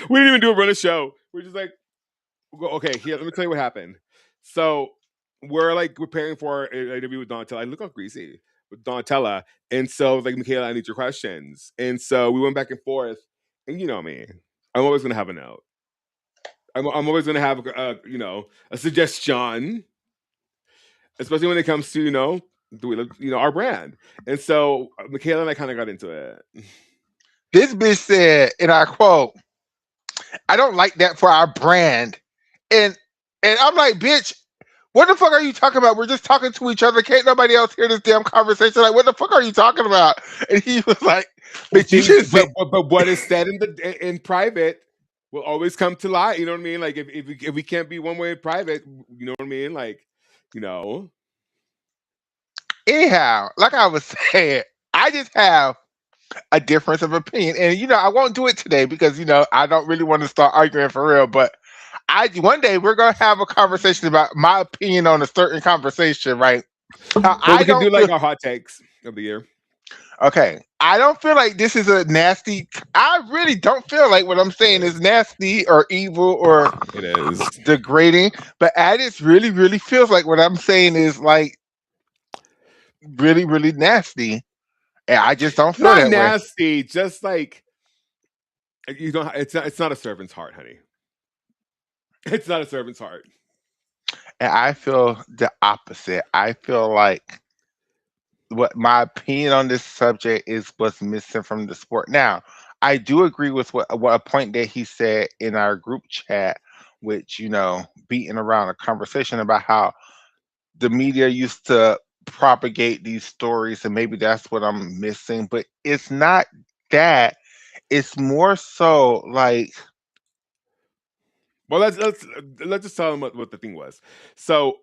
We didn't even do a run a show. We're just like, okay, here, let me tell you what happened. So we're like preparing for an interview with Donatella. I look all greasy with Donatella. And so like, Michaela, I need your questions. And so we went back and forth. And you know me, I'm always gonna have a note. I'm always gonna have a suggestion, especially when it comes to our brand. And so Michaela and I kind of got into it. This bitch said, and I quote, "I don't like that for our brand," and I'm like, bitch. What the fuck are you talking about? We're just talking to each other. Can't nobody else hear this damn conversation? Like, what the fuck are you talking about? And he was like, "Bitch, you should say." But what is said in private will always come to light. You know what I mean? Like if we can't be one way in private, you know what I mean? Like, you know. Anyhow, like I was saying, I just have a difference of opinion, and I won't do it today because I don't really want to start arguing for real. But one day we're gonna have a conversation about my opinion on a certain conversation, right? Well, we can do like our hot takes of the year. Okay, I don't feel like this is a nasty. I really don't feel like what I'm saying is nasty or evil or It is degrading. But Addis really, really feels like what I'm saying is like really, really nasty, and I just don't feel not that way. nasty, just like you don't. It's not a servant's heart, honey. It's not a servant's heart. And I feel the opposite. I feel like what my opinion on this subject is what's missing from the sport. Now, I do agree with what a point that he said in our group chat, which beating around a conversation about how the media used to propagate these stories, and maybe that's what I'm missing. But it's not that. It's more so like. Well, let's just tell them what the thing was. So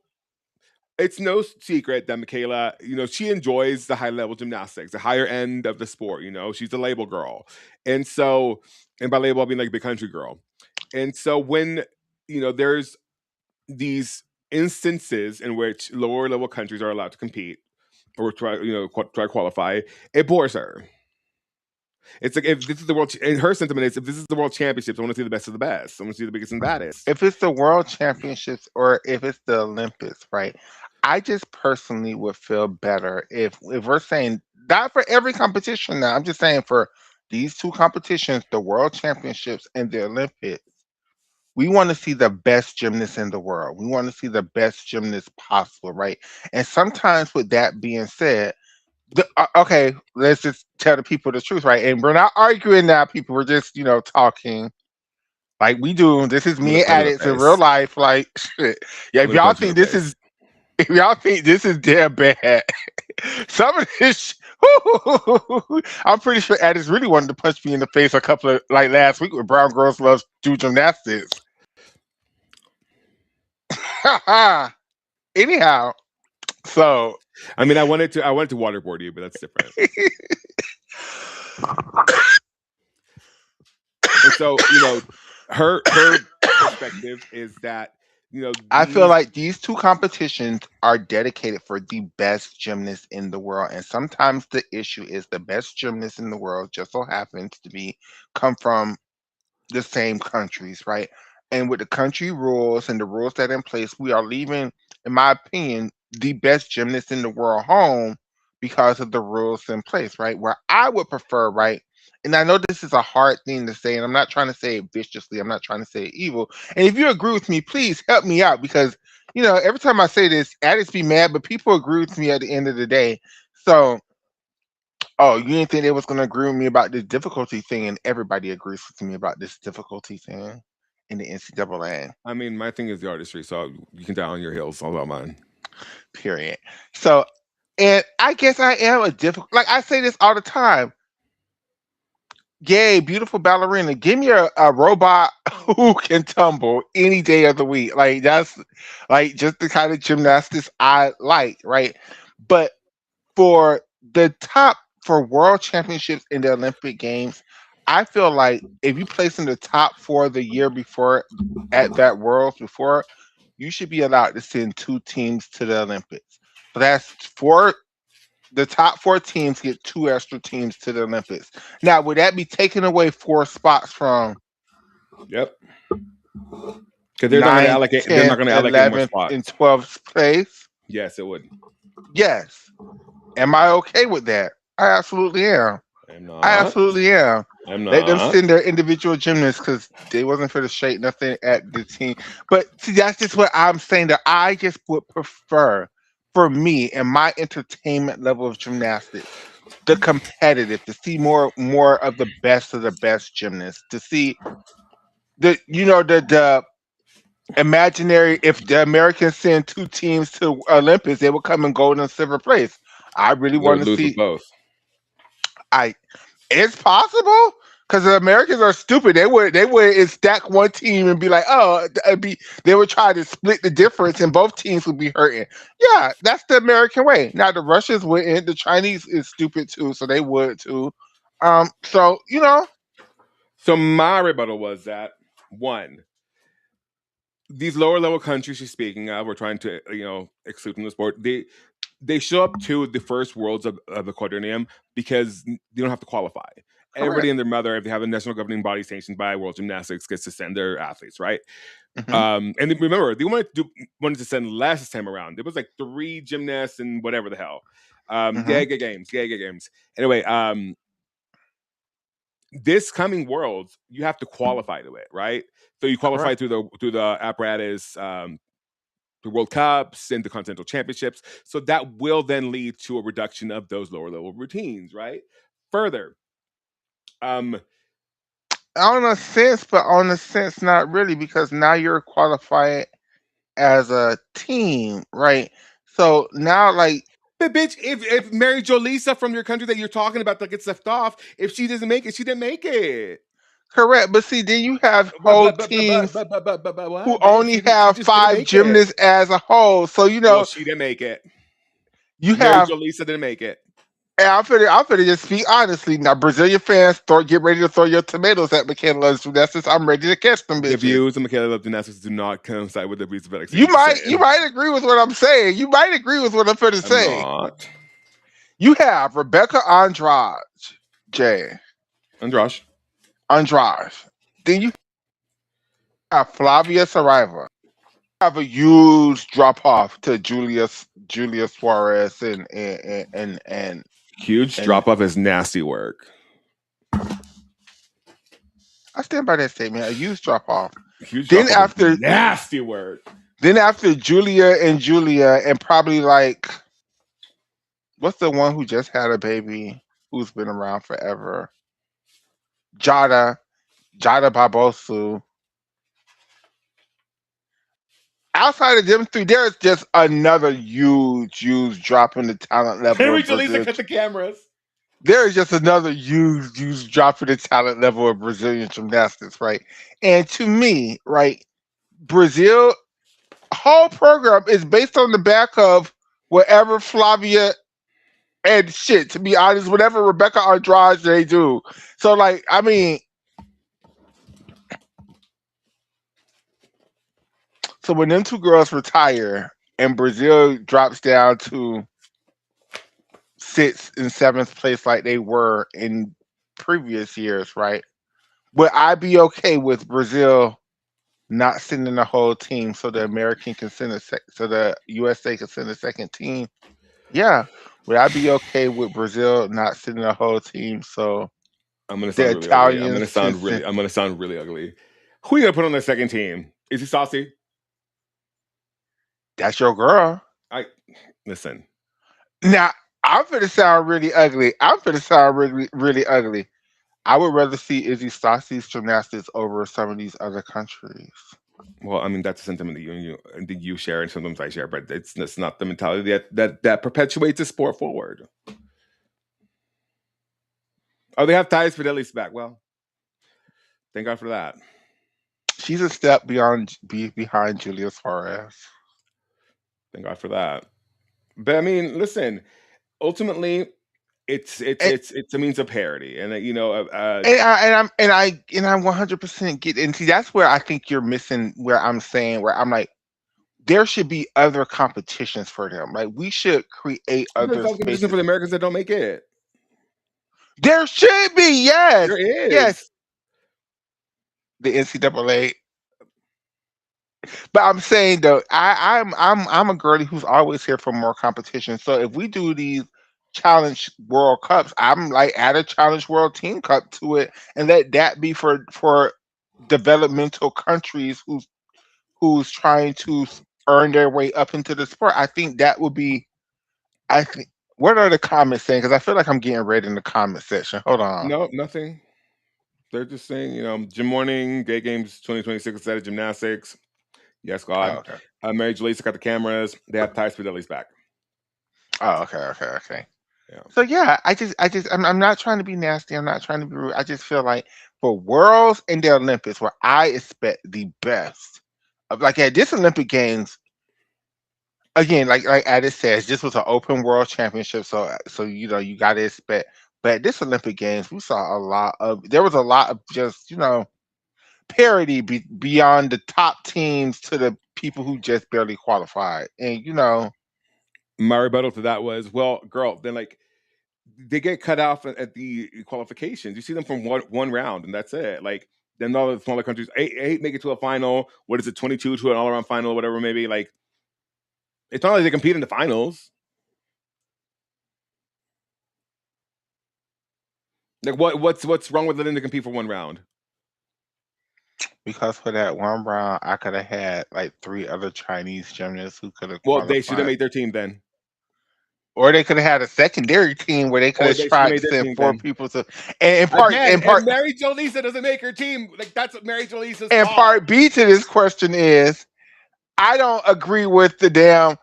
it's no secret that Michaela, she enjoys the high level gymnastics, the higher end of the sport. She's a label girl, and so, and by label I mean like big country girl. And so when there's these instances in which lower level countries are allowed to compete or try try to qualify, it bores her. It's like if this is the world, and her sentiment is if this is the world championships, I want to see the best of the best. I want to see the biggest and baddest. If it's the world championships or if it's the Olympics, right? I just personally would feel better if we're saying not for every competition now. I'm just saying for these two competitions, the world championships and the Olympics, we want to see the best gymnasts in the world. We want to see the best gymnasts possible, right? And sometimes with that being said, okay, let's just tell the people the truth, right? And we're not arguing now, people. We're just, talking like we do. This is I'm gonna me and punch you in the addicts in real face. life. Like shit. Yeah, I'm gonna punch you in the face. if y'all think this is damn bad, some of this I'm pretty sure addicts really wanted to punch me in the face a couple of like last week with Brown Girls Love Do Gymnastics. Anyhow, so I mean, I wanted to waterboard you, but that's different. And so, her perspective is that I feel these. like these two competitions are dedicated for the best gymnasts in the world. And sometimes the issue is the best gymnasts in the world just so happens to be come from the same countries, right? And with the country rules and the rules that are in place, we are leaving, in my opinion, the best gymnasts in the world home because of the rules in place, right? Where I would prefer, right? And I know this is a hard thing to say, and I'm not trying to say it viciously. I'm not trying to say it evil. And if you agree with me, please help me out because every time I say this, addicts be mad, but people agree with me at the end of the day. So, oh, you didn't think they was gonna agree with me about this difficulty thing, and everybody agrees with me about this difficulty thing in the NCAA. I mean, my thing is the artistry, so you can die on your heels all about mine. Period. So, and I guess I am a difficult. Like I say this all the time. Yay, beautiful ballerina. Give me a robot who can tumble any day of the week. Like that's like just the kind of gymnastics I like, right? But for the top for world championships in the Olympic Games, I feel like if you place in the top four the year before at that Worlds before, you should be allowed to send two teams to the Olympics. So that's four. The top four teams get two extra teams to the Olympics. Now, would that be taking away four spots from Yep. Because they're not going to 9th, allocate. They're not 10th, going to allocate more 11th, and spots. 12th place. Yes, it would. Yes. Am I okay with that? I absolutely am. I'm I not. absolutely am. I'm Let them not. send their individual gymnasts because they wasn't for the shake nothing at the team. But see, that's just what I'm saying. That I just would prefer, for me and my entertainment level of gymnastics, the competitive, to see more of the best gymnasts, to see the imaginary. If the Americans send two teams to Olympus, they will come in gold and silver place. I really They want would to lose with see. both. I It's possible because the Americans are stupid. They would stack one team and be like, oh, they would try to split the difference, and both teams would be hurting. Yeah, that's the American way. Now the Russians wouldn't. The Chinese is stupid too, so they would too. So So my rebuttal was that one, these lower level countries she's speaking of, we're trying to exclude from the sport. They show up to the first worlds of the quadrennium because they don't have to qualify. Everybody correct. and their mother, if they have a national governing body sanctioned by World Gymnastics, gets to send their athletes, right? Hmm. And then remember, they wanted to send less this time around. It was like 3 gymnasts and whatever the hell. Hmm. Gaga games. Anyway, this coming worlds, you have to qualify to it, right? So you qualify Correct. through the apparatus, the World Cups and the Continental Championships. So that will then lead to a reduction of those lower level routines, right? Further, um, On a sense, but on a sense, not really, because now you're qualified as a team, right? So now, like, but bitch, if Mary Jo Lisa from your country that you're talking about that gets left off, if she doesn't make it, she didn't make it. correct. But see, then you have But whole but but but but teams but but but, but, but who what, bitch? only She have just didn't five make it. gymnasts as a whole. So Well, she didn't make it. you Mary have. Jo Lisa didn't make it. And I'm finna just speak honestly. Now, Brazilian fans, get ready to throw your tomatoes at Michaela Love's Gymnastics. I'm ready to catch them The bitches. views of Michaela Love Gymnastics do not coincide with the views of You Alexandra might, you Chastain. might agree with what I'm saying. You might agree with what I'm finna I'm say. not. You have Rebecca Andrade, Jay Andrash. Andrade. Then you have Flavia Saraiva. Have a huge drop off to Julia Suarez Huge and drop off is nasty work. I stand by that statement. A huge drop off. Huge Then drop off is after nasty work. then after Julia and probably like what's the one who just had a baby who's been around forever? Jada Barbosu. Outside of them three, there's just another huge drop in the talent level Mary of Jo Lisa Brazil. cut the cameras. There is just another huge drop in the talent level of Brazilian gymnastics, right? And to me, right, Brazil whole program is based on the back of whatever Flavia and shit. To be honest, whatever Rebecca Andrade they do. So, like, I mean, so when them two girls retire and Brazil drops down to 6th and 7th place like they were in previous years, right? Would I be okay with Brazil not sending the whole team so the American can send so the USA can send a second team? Yeah. Would I be okay with Brazil not sending the whole team so I'm gonna the sound really ugly. Italians can send? I'm gonna sound really ugly. Who are you gonna put on the second team? Is he saucy? That's your girl. I listen. Now I'm gonna sound really ugly. I'm gonna sound really ugly. I would rather see Izzy Stassi's gymnastics over some of these other countries. Well, I mean that's a sentiment that you share and sometimes I share, but it's not the mentality that perpetuates the sport forward. Oh, they have Thais Fidelis back. Well, thank God for that. She's a step behind Julia Suarez. Thank God for that. But I mean, listen. Ultimately, And, it's a means of parody, and and I 100% get, and see that's where I think you're missing where I'm saying where I'm like there should be other competitions for them. Like we should create there's other also competition for spaces. the Americans that don't make it. There should be, There yes, yes. is. the NCAA. But I'm saying though, I'm a girlie who's always here for more competition. So if we do these challenge world cups, I'm like add a challenge world team cup to it and let that be for developmental countries who's trying to earn their way up into the sport. I think that would be. I think. What are the comments saying? Because I feel like I'm getting read in the comment section. Hold on. No, nothing. They're just saying, Gym Morning, Gay Games 2026 instead of gymnastics. Yes, Oh, God. okay. Mary Jalisa got the cameras. They have Ty Spinelli's back. Oh, okay, okay, okay. Yeah. So yeah, I'm not trying to be nasty. I'm not trying to be rude. I just feel like for Worlds and the Olympics, where I expect the best, like at this Olympic Games, again, like Addis says, this was an open World Championship, so you got to expect. But at this Olympic Games, we saw there was a lot of just parity beyond the top teams to the people who just barely qualified, and My rebuttal to that was, well, girl, then like they get cut off at the qualifications. You see them from one round, and that's it. Like then all the smaller countries, eight make it to a final. What is it, 22 to an all around final, whatever, maybe. Like it's not like they compete in the finals. Like what's wrong with letting them compete for one round? because for that one round, I could have had like three other Chinese gymnasts who could have Well, they should have qualified. made their team then. Or they could have had a secondary team where they could Or have they should have tried to made their send team four then. people to, and Again, if Mary Jo Lisa doesn't make her team, like that's Mary Jo Lisa's and fault. part B to this question is, I don't agree with the damn.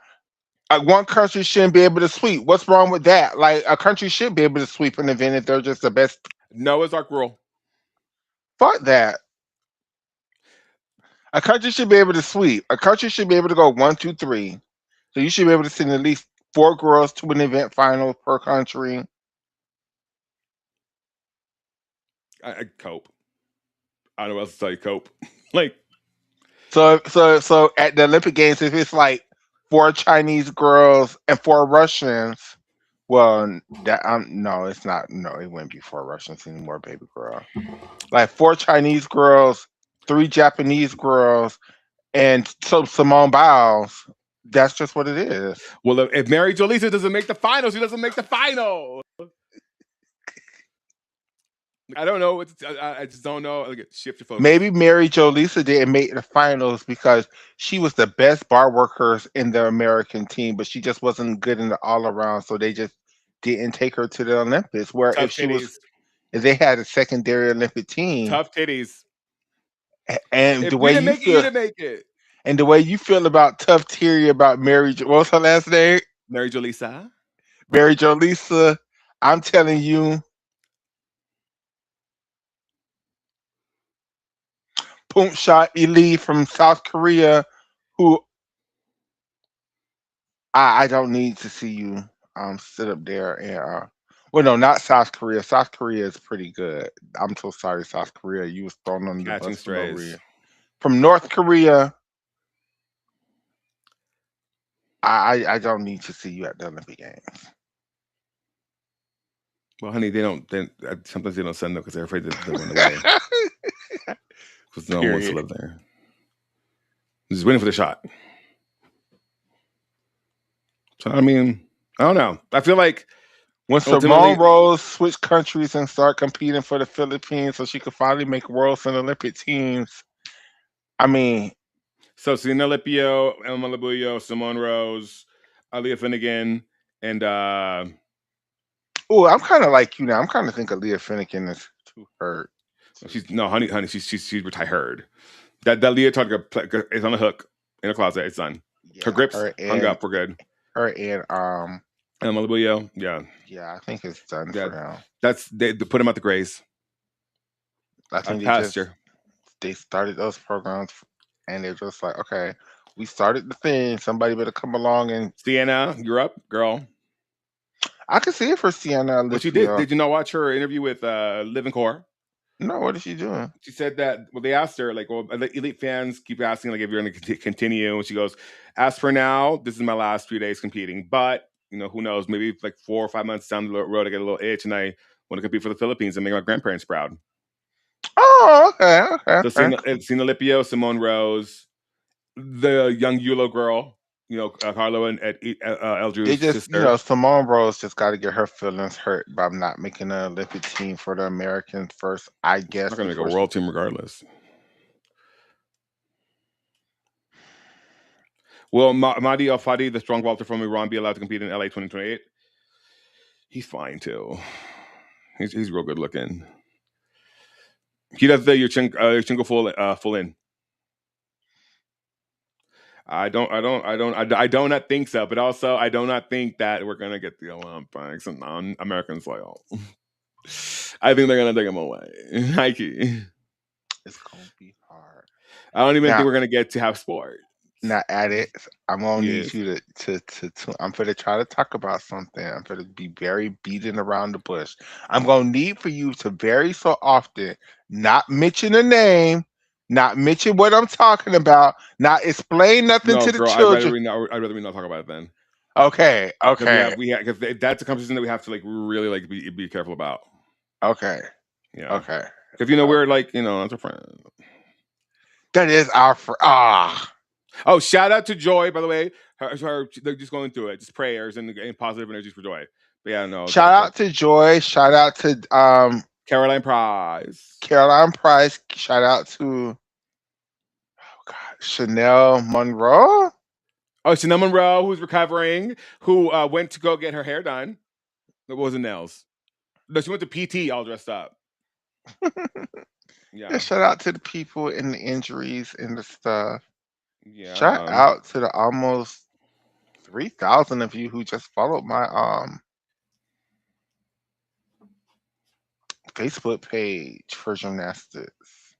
One country shouldn't be able to sweep. What's wrong with that? Like a country should be able to sweep an event if they're just the best. Noah's Ark rule. Fuck that. A country should be able to sweep. A country should be able to go 1, 2, 3. So you should be able to send at least 4 girls to an event final per country. I cope. I don't know what else to tell you. Cope. Like So at the Olympic Games, if it's like 4 Chinese girls and 4 Russians, well, that no, it's not. No, it wouldn't be 4 Russians anymore, baby girl. Like 4 Chinese girls, 3 Japanese girls, and some Simone Biles. That's just what it is. well, if Mary Jo Lisa doesn't make the final, she doesn't make the final. I don't know. I just don't know. Like, shift your focus. Maybe Mary Jo Lisa didn't make the finals because she was the best bar workers in the American team, but she just wasn't good in the all around, so they just didn't take her to the Olympics. Where Tough titties. if they had a secondary Olympic team, Tough titties. and If the we way didn't you make it, you feel, didn't make it. and the way you feel about tough Terry about what's her last name? Mary Jo Lisa. Mary Jo Lisa. I'm telling you, Pump Shot Eli from South Korea, who I don't need to see you sit up there and well no, not South Korea. South Korea is pretty good. I'm so sorry, South Korea. You was thrown on the Catching bus for no strays. reason. From North Korea, I don't need to see you at the Olympic Games. Well, honey, they don't. Sometimes they don't send them because they're afraid that they'll run away. Because no one wants to Period. live there. Just waiting for the shot. So I mean, I don't know. I feel like When ultimately, Simone Rose switched countries and start competing for the Philippines so she could finally make worlds and Olympic teams, I mean, so Selena Lipio, Emma Labuyo, Simone Rose, Aaliyah Finnegan, and oh, I'm kind of like you now. I'm kind of think Aaliyah Finnegan is too hurt. she's no honey, she's retired. That leotard is on the hook in a closet. It's done. Her Yeah, grips hung up. We're good. her and Emma Labuyo, yeah, yeah, I think it's done yeah. for now. That's they put him at the Grays. I Out think the pasture. they started those programs and they're just like, okay, we started the thing. Somebody better come along and Sienna, you're up, girl. I can see it for Sienna What she did? Lipio. Did you not watch her interview with Living Core? No, what is she doing? She said that they asked her like, well, the elite fans keep asking like if you're going to continue, and she goes, as for now, this is my last few days competing, but who knows? Maybe like 4 or 5 months down the road, I get a little itch, and I want to compete for the Philippines and make my grandparents proud. Oh, okay, okay, So okay. Cena Lipio, Simone Rose, the young Yulo girl, Carlo and They Eldrew's just, sister. Simone Rose just got to get her feelings hurt by not making an Olympic team for the Americans first, I She's guess, not going to make a before she. world team regardless. Will Mahdi Al Fadi, the strong vaulter from Iran, be allowed to compete in LA 2028? He's fine too. He's real good looking. He does the Yurchenko full in. I do not think so. But also, I do not think that we're gonna get the Olympics and non-American soil. I think they're gonna take them away. Nike. It's gonna be hard. I don't even think Now, we're gonna get to have sport. now at it, I'm gonna need Yes. you to I'm gonna try to talk about something. I'm gonna be very beating around the bush. I'm gonna need for you to very so often not mention a name, not mention what I'm talking about, not explain nothing No, to the girl. I'd rather children. we not. I'd rather we not talk about it then. Okay, Because okay, because that's a conversation that we have to like really like be careful about. okay, Yeah. okay. Because we're like that's a friend. That is our Oh, shout out to Joy, by the way. They're just going through it, just prayers and positive energies for Joy. But yeah, no, shout out to Joy. Shout out to Caroline Prize. Caroline Price. Shout out to God, Chanel Monroe. Oh, Chanel Monroe, who's recovering, who went to go get her hair done. It wasn't nails. No, she went to PT all dressed up. Yeah, Yeah, shout out to the people and the injuries and the stuff. Shout yeah. out to the almost 3,000 of you who just followed my Facebook page for gymnastics.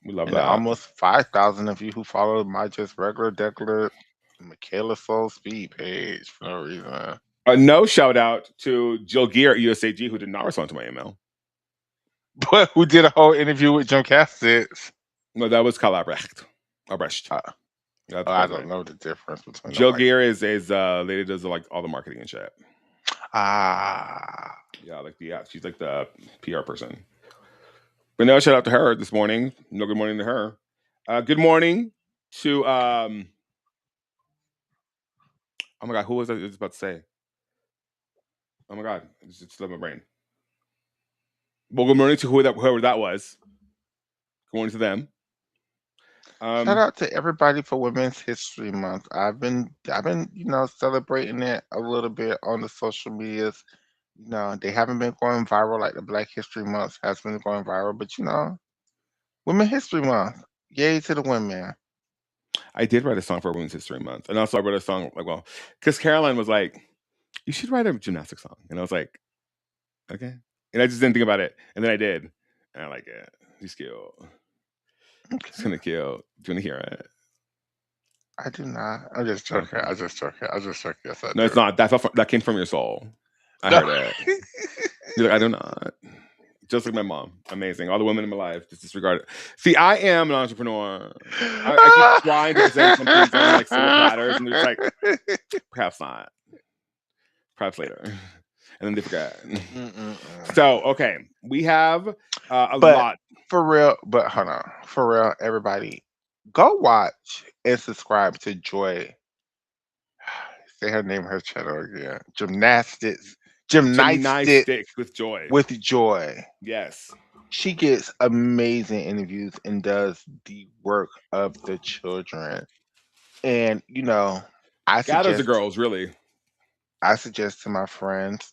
We love And the that. almost 5,000 of you who followed my just regular degular Michaela Soul Speed page for no reason. No shout out to Jill Gear at USAG who did not respond to my email. But who did a whole interview with gymnastics? No, that was Kyle Albrecht. Albrecht. Uh, That's oh, the I guy's don't name. know the difference between the Jill white. Gear is lady does like all the marketing and shit. Ah, Yeah, she's like the PR person. But no, shout out to her this morning. No, good morning to her. Good morning to oh my god, who was I just about to say? Oh my god, it's just left my brain. Well, good morning to whoever that was. Good morning to them. shout Um, out to everybody for Women's History Month. I've been celebrating it a little bit on the social medias. They haven't been going viral like the Black History Month has been going viral, but Women History Month. Yay to the women. I did write a song for Women's History Month, and also I wrote a song because Caroline was like, "You should write a gymnastics song," and I was like, "Okay," and I just didn't think about it, and then I did, and I like it. She's cute. It's Okay. kind of cute. Do you want to hear it? I do not. I'm just joking. Okay. I just joking. I just joking. Yes, I No, it's do. not. That came from your soul. I No. heard it. You're like, I do not. Just like my mom. Amazing. All the women in my life just disregard it. See, I am an entrepreneur. I keep trying to present some things on like silver platters, and they're just like, perhaps not. Perhaps later. And then they forget. Mm-mm-mm. So, okay. We have a But lot. for real, but hold on. For real, everybody, go watch and subscribe to Joy. Say her name, her channel again. Gymnastics Gymnastics with joy. with Joy. Yes. She gets amazing interviews and does the work of the children. And I Gathers the suggest girls, really. I suggest to my friends,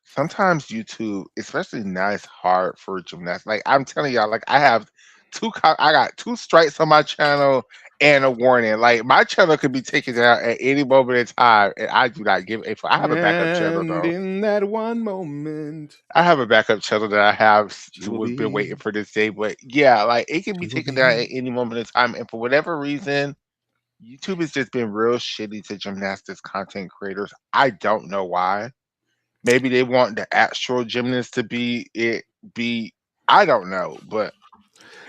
sometimes YouTube, especially now, it's hard for gymnastics. Like I'm telling y'all, like I got two strikes on my channel and a warning. Like my channel could be taken down at any moment in time, and I do not give a fuck. I have a backup channel And though. in that one moment, I have a backup channel that I have you will who have been be, waiting for this day. But yeah, like it can be you will taken down be. at any moment in time, and for whatever reason, YouTube has just been real shitty to gymnastics content creators. I don't know why. Maybe they want the actual gymnast to be I don't know,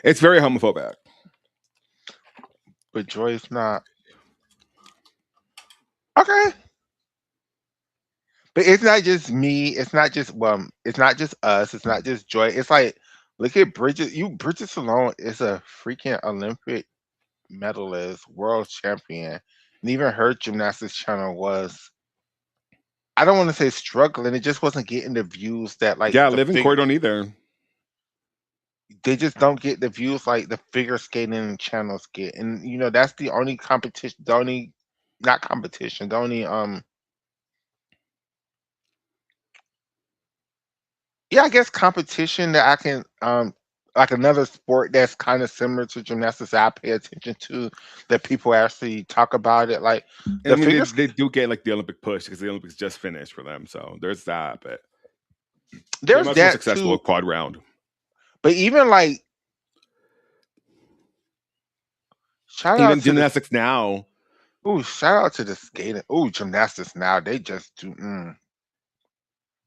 It's very homophobic. but Joy's not. Okay. But it's not just me, it's not just it's not just us, it's not just Joy. It's like Look at Bridget. Bridget Salone is a freaking Olympic medalist, world champion, and even her gymnastics channel was. I don't want to say struggling. It just wasn't getting the views that like Yeah, the Liv and figure. Corey don't either. They just don't get the views like the figure skating channels get, and that's the only competition. The only not competition. The only yeah, I guess competition that I can like another sport that's kind of similar to gymnastics that I pay attention to that people actually talk about it. Like And the I mean, figures, they do get like the Olympic push because the Olympics just finished for them, so there's that. But they're there's much more that successful too. with quad round. But even like shout out Even to the gymnastics now. shout out to the skating. Ooh, gymnastics now they just do.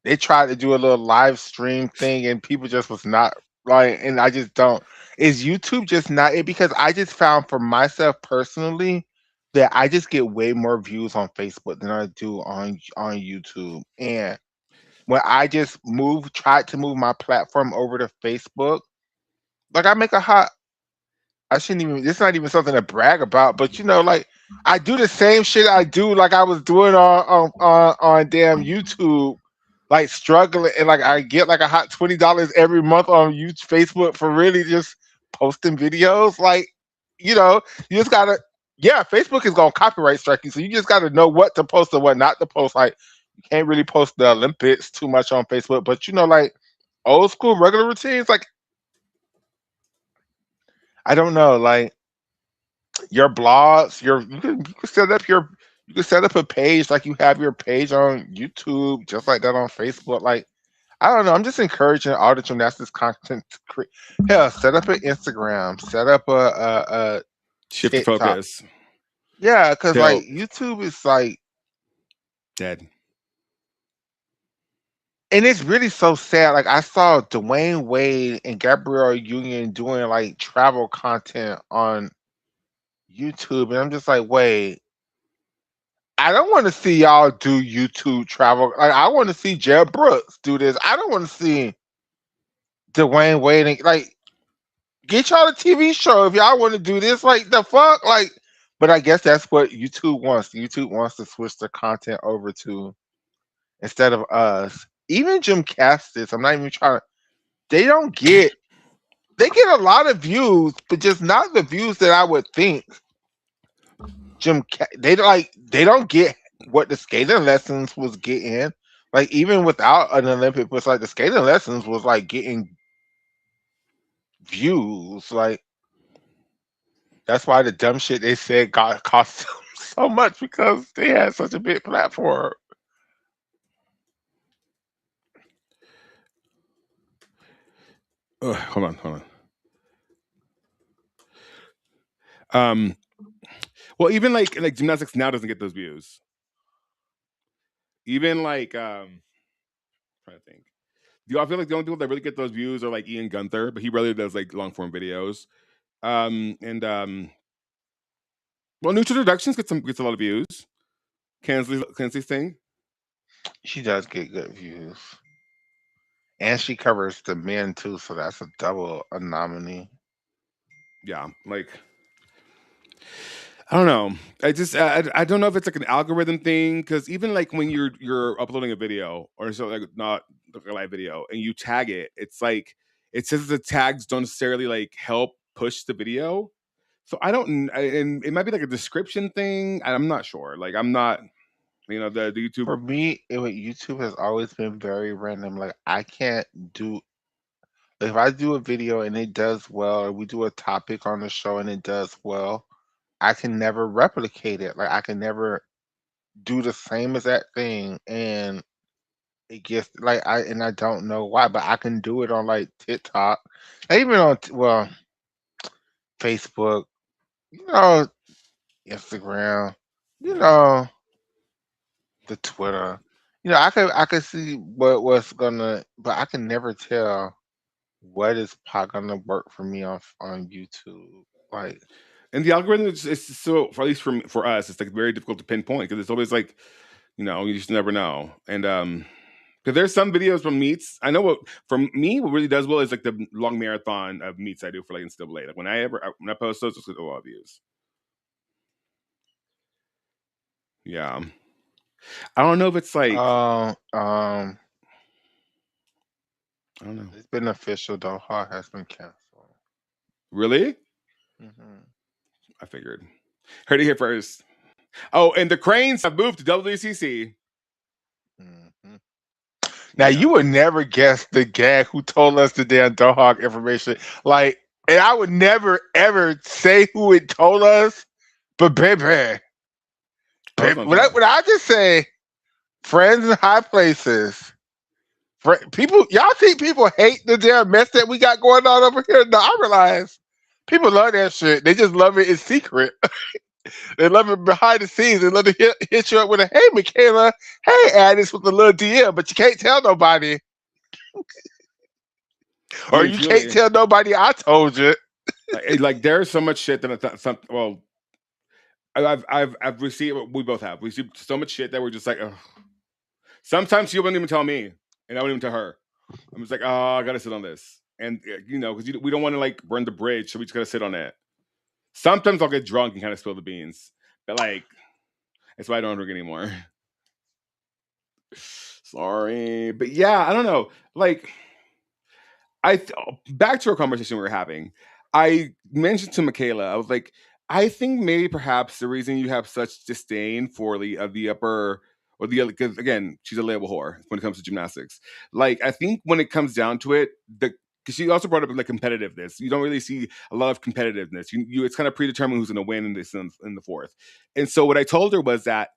They tried to do a little live stream thing and people just was not like, and I just don't. Is YouTube just not it? Because I just found for myself personally that I just get way more views on Facebook than I do on YouTube. And when I just tried to move my platform over to Facebook, like I make a hot I shouldn't even. It's not even something to brag about, but like I do the same shit I do, like I was doing on damn YouTube, like struggling, and like I get like a hot $20 every month on YouTube, Facebook for really just posting videos. Like, you just gotta. Yeah, Facebook is gonna copyright strike you, so you just gotta know what to post and what not to post. Like, you can't really post the Olympics too much on Facebook, but like old school regular routines, like I don't know, like your blogs, you can set up a page like you have your page on YouTube, just like that on Facebook. Like I don't know, I'm just encouraging all the gymnastics content to create. Hell, set up an Instagram, set up a Shift your TikTok. focus. Yeah, because like Till YouTube is like, dead. and it's really so sad. Like I saw Dwayne Wade and Gabrielle Union doing like travel content on YouTube, and I'm just like, wait, I don't want to see y'all do YouTube travel. Like I want to see Jeb Brooks do this. I don't want to see Dwayne Wade. Like get y'all a TV show if y'all want to do this. Like the fuck, like. But I guess that's what YouTube wants. YouTube wants to switch the content over to instead of us. Even Jim Castis, I'm not even trying to. They don't get. They get a lot of views, but just not the views that I would think. They don't get what the skating lessons was getting. Like even without an Olympic, was like the skating lessons was like getting views. Like that's why the dumb shit they said got cost them so much because they had such a big platform. Ugh, hold on. Um, well, even like gymnastics now doesn't get those views. Even like trying to think. Do y'all feel like the only people that really get those views are like Ian Gunther, but he really does like long form videos. And well, Neutral Introductions gets a lot of views. Kinsley's thing. She does get good views, and she covers the men too, so that's a double anomaly. Yeah, like I don't know. I don't know if it's like an algorithm thing because even like when you're uploading a video or so like not like a live video and you tag it, it's like it says the tags don't necessarily like help push the video. So I don't, and it might be like a description thing. I'm not sure. Like I'm not, the YouTube. For me, YouTube has always been very random. Like I can't do if I do a video and it does well, or we do a topic on the show and it does well, I can never replicate it. Like I can never do the same as that thing, and it gets like I don't know why, but I can do it on like TikTok, even on Facebook, you know, Instagram, you know, the Twitter. I could see what's gonna, but I can never tell what is gonna work for me on YouTube. Like And the algorithm is so, for at least for us, it's like very difficult to pinpoint because it's always like, you just never know. And Because there's some videos from meets. I know what from me what really does well is like the long marathon of meets I do for like NCAA. Like when I post those, it's get a lot of views. Yeah, I don't know if it's like Um, I don't know. it's been official though. Hart has been canceled. Really, Hmm. I figured. Heard it here first. Oh, and the Cranes have moved to WCC. Hmm. Now Yeah, you would never guess the gag who told us the damn Dohawk information. Like, and I would never ever say who it told us, but baby, I was gonna when tell. I just say friends in high places, people, y'all think people hate the damn mess that we got going on over here? No, I realize people love that shit. They just love it in secret. They love it behind the scenes. They love to hit you up with a hey, Michaela, hey, Addis with a little DM, but you can't tell nobody, I or mean, you can't truly, tell nobody I told you. like there's so much shit that I thought some. Well, I've received. We both have. We received so much shit that we're just like. Ugh. Sometimes she wouldn't even tell me, and I wouldn't even tell her. I'm just like, oh, I gotta sit on this, and because we don't want to like burn the bridge, so we just gotta sit on it. Sometimes I'll get drunk and kind of spill the beans, but like that's why I don't drink anymore. Sorry, but yeah, I don't know. Like back to our conversation we were having. I mentioned to Michaela, I was like, I think maybe perhaps the reason you have such disdain for the upper or the because again, she's a label whore when it comes to gymnastics. Like I think when it comes down to it, the because she also brought up like competitiveness. You don't really see a lot of competitiveness. You it's kind of predetermined who's going to win in this in the fourth. And so what I told her was that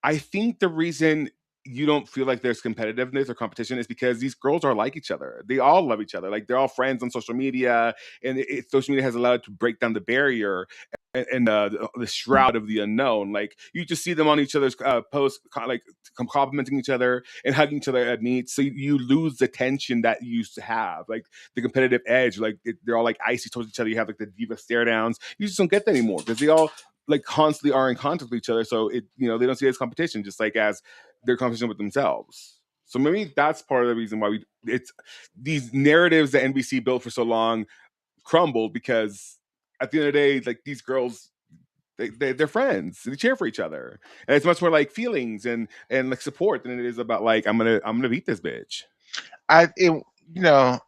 I think the reason you don't feel like there's competitiveness or competition is because these girls are like each other. They all love each other. Like they're all friends on social media, and social media has allowed to break down the barrier and the shroud of the unknown. Like you just see them on each other's posts, like complimenting each other and hugging each other at meets. So you lose the tension that you used to have, like the competitive edge. Like they're all like icy towards each other. You have like the diva stare downs. You just don't get that anymore because they all like constantly are in contact with each other. So they don't see it as competition, just like as their competition with themselves. So maybe that's part of the reason why it's these narratives that NBC built for so long crumbled because at the end of the day, like these girls, they're friends. They cheer for each other, and it's much more like feelings and like support than it is about like I'm gonna beat this bitch. You know,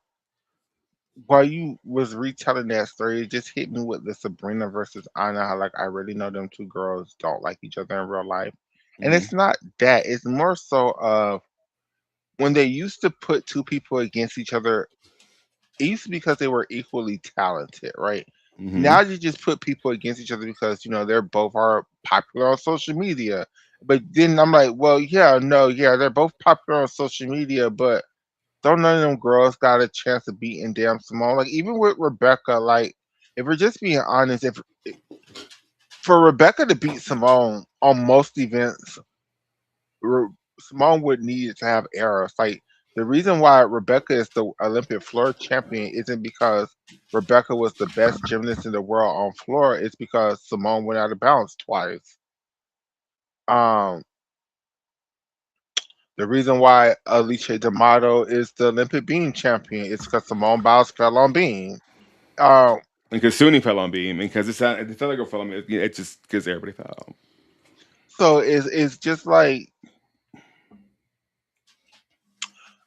while you was retelling that story, it just hit me with the Sabrina versus Anna. How like I really know them two girls don't like each other in real life, and Mm-hmm. it's not that. It's more so of when they used to put two people against each other. It used to be because they were equally talented, right? Mm-hmm. Now you just put people against each other because they're both are popular on social media. But then I'm like, well, yeah, no, yeah, they're both popular on social media, but don't none of them girls got a chance of beating damn Simone. Like even with Rebecca, like if we're just being honest, if for Rebecca to beat Simone on most events, Re- Simone would need to have errors. Like the reason why Rebecca is the Olympic floor champion isn't because Rebecca was the best gymnast in the world on floor. It's because Simone went out of bounds twice. Um, the reason why Alicia D'Amato is the Olympic beam champion is because Simone Biles fell on beam. Um, Because Sunni fell on beam, and because this other girl fell on beam, it's just because everybody fell. so it's just like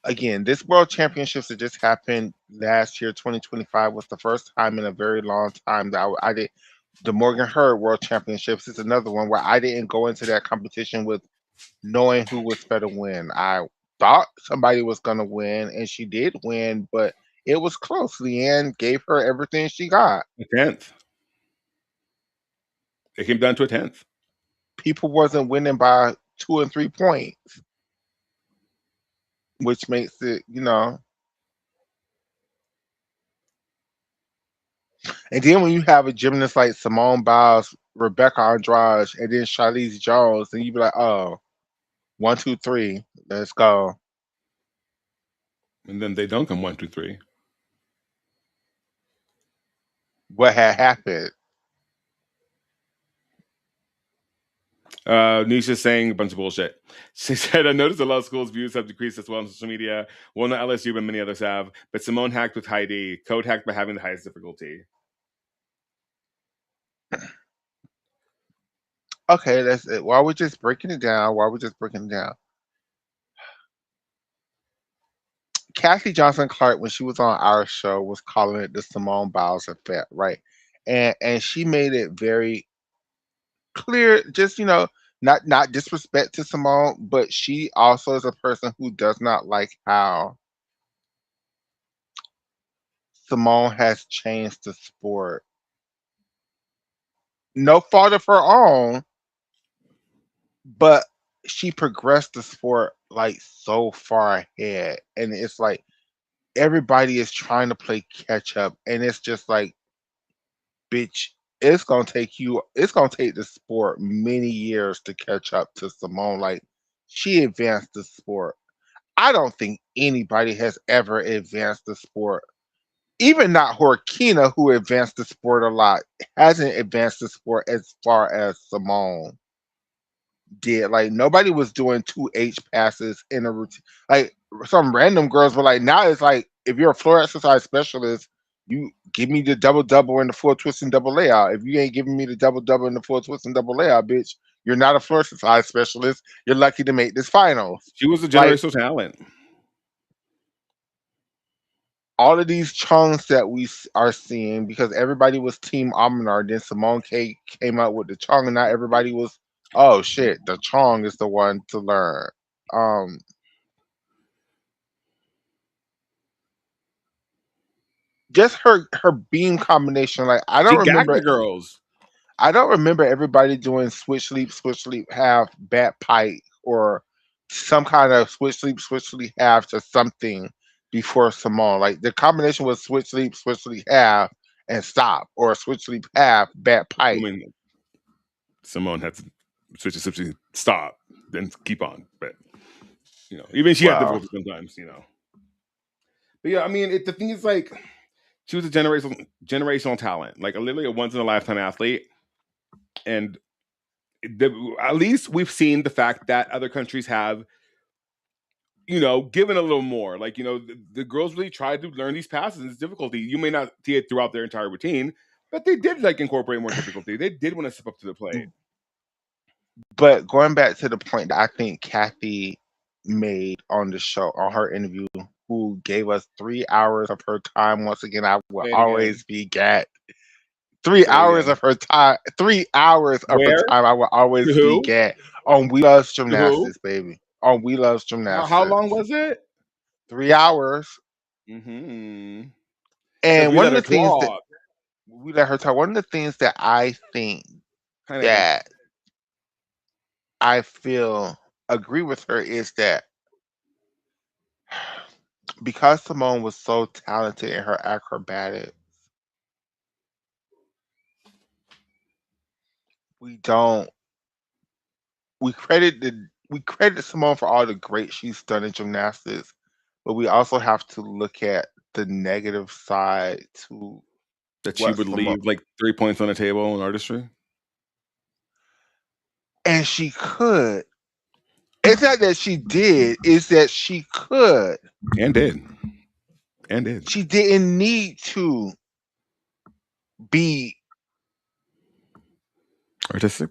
again, this World Championships that just happened last year, 2025, was the first time in a very long time that I did. The Morgan Hurd World Championships is another one where I didn't go into that competition with knowing who was going to win. I thought somebody was going to win, and she did win, but it was close. Leanne gave her everything she got. A tenth. It came down to a tenth. People wasn't winning by 2 and 3 points, which makes it. And then when you have a gymnast like Simone Biles, Rebecca Andrade, and then Charlize Jones, then you be like, oh, 1, 2, 3, let's go. And then they don't come 1, 2, 3. What had happened? Nisha's saying a bunch of bullshit. She said, I noticed a lot of schools' views have decreased as well on social media. Well, not LSU, but many others have. But Simone hacked with Heidi. Code hacked by having the highest difficulty. Okay, that's it. While we're just breaking it down, Kathy Johnson Clark, when she was on our show, was calling it the Simone Biles effect, right? And she made it very clear, just not disrespect to Simone, but she also is a person who does not like how Simone has changed the sport. No fault of her own, but she progressed the sport like so far ahead. And it's like everybody is trying to play catch up. And it's just like, bitch, it's gonna take the sport many years to catch up to Simone. Like she advanced the sport. I don't think anybody has ever advanced the sport. Even not Horkina, who advanced the sport a lot, hasn't advanced the sport as far as Simone did. Like nobody was doing 2H passes in a routine. Like some random girls were like, now it's like if you're a floor exercise specialist, you give me the double double and the full twist and double layout. If you ain't giving me the double double and the full twist and double layout, bitch, you're not a floor exercise specialist. You're lucky to make this finals. She was a Like generational talent. all of these chunks that are seeing, because everybody was Team Aminar, then Simone K came out with the chong, and now everybody was, oh shit, the chong is the one to learn. Um, just her beam combination, like She gagged the girls. I don't remember everybody doing switch leap half, bat pike, or some kind of switch leap half to something before Simone. Like the combination was switch leap half, and stop, or switch leap half, bat I pike. mean, Simone had to switch, stop, then keep on. But even she had Well, difficulty sometimes. But yeah, I mean, the thing is like she was a generational talent, like literally a once in a lifetime athlete, and at least we've seen the fact that other countries have given a little more. Like the girls really tried to learn these passes and this difficulty. You may not see it throughout their entire routine, but they did like incorporate more difficulty. They did want to step up to the plate. but going back to the point that I think Kathy made on the show, on her interview, who gave us 3 hours of her time. Once again, I will Say it again. always be Gat. Three Say it hours again. of her time. 3 hours of her Where? time. I will To always be who? Gat on We Love To who? Gymnastics, baby. On We Love How long Gymnastics. was it? 3 hours. Mm-hmm. Because And we one let of her the things that talk. we let her talk. One of the things that I think Kind of. that I feel agree with her is that because Simone was so talented in her acrobatics, we don't we credit Simone for all the great she's done in gymnastics, but we also have to look at the negative side to That she what would Simone, leave like 3 points on the table in artistry. and she could. It's not that she did, it's that she could. And did. And did. She didn't need to be Artistic.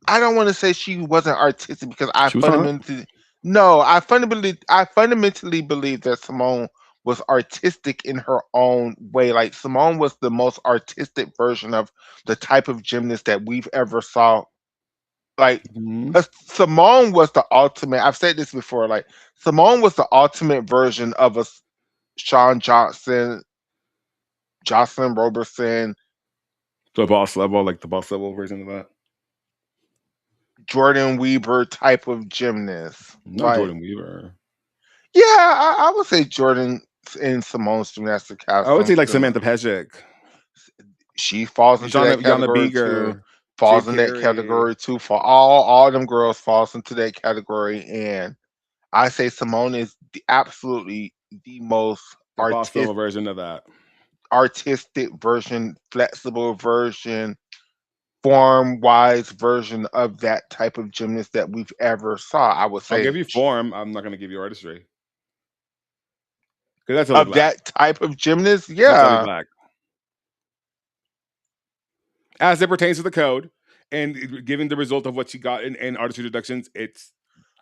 I don't want to say she wasn't artistic because She was not. I fundamentally believe that Simone was artistic in her own way. Like Simone was the most artistic version of the type of gymnast that we've ever saw. Like Mhm. 'cause Simone was the ultimate. I've said this before. Like Simone was the ultimate version of a Sean Johnson, Jocelyn Robertson, The boss level, like the boss level version of that. Jordan Weaver type of gymnast. Not Like Jordan Weaver. yeah, I would say Jordan and Simone's gymnastic have I would some say like similar. Samantha Pejic, She falls into that Yana category too. Beeger, Falls Jade in that Carey, category too. For all them girls falls into that category, and I say Simone is absolutely the most the boss level version of that. artistic version, flexible version, form-wise version of that type of gymnast that we've ever saw. I would I'll give say you form. I'm not gonna give you artistry because that's Ellie of Black. that type of gymnast, That's Ellie yeah. Black as it pertains to the code, and given the result of what she got in artistry deductions, it's